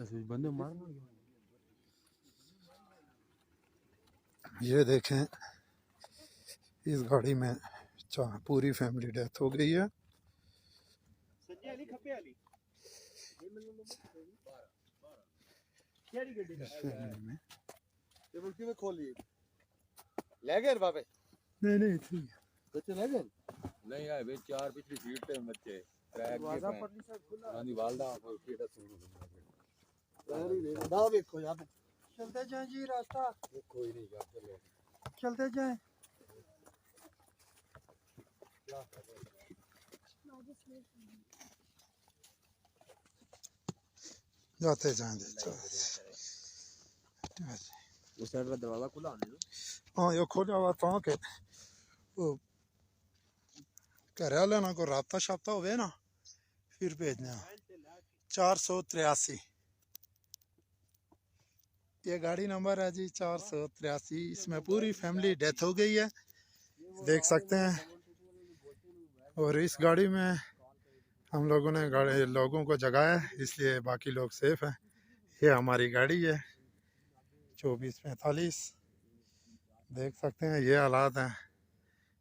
बंदे मारना। ये देखें, इस गाड़ी में पूरी फैमिली डेथ हो गई है। नहीं नहीं ठीक है, बच्चे ले गए नहीं आए वे चार पिछली सीट पे बच्चे ट्रैक के वालदा और केटा दाव देखो यहाँ पे चलते जाएं जी, रास्ता कोई नहीं यार चलो चलते जाएं। जाते जाएं उस साइड का दरवाजा खुला है ना। हाँ ये खोला हुआ था कि वो घर वाले ना को राबता शाबता हुए ना फिर भेजना। 483 ये गाड़ी नंबर है जी, 483। इसमें पूरी फैमिली डेथ हो गई है, देख सकते हैं। और इस गाड़ी में हम लोगों ने लोगों को जगाया इसलिए बाकी लोग सेफ हैं। ये हमारी गाड़ी है 2445, देख सकते हैं ये हालात हैं।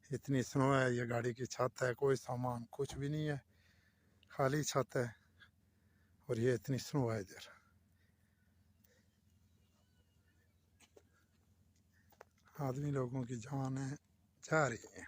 इतनी स्नो है, ये गाड़ी की छत है, कोई सामान कुछ भी नहीं है, खाली छत है और ये इतनी स्नो है इधर। आदमी लोगों की जान है जा रही है।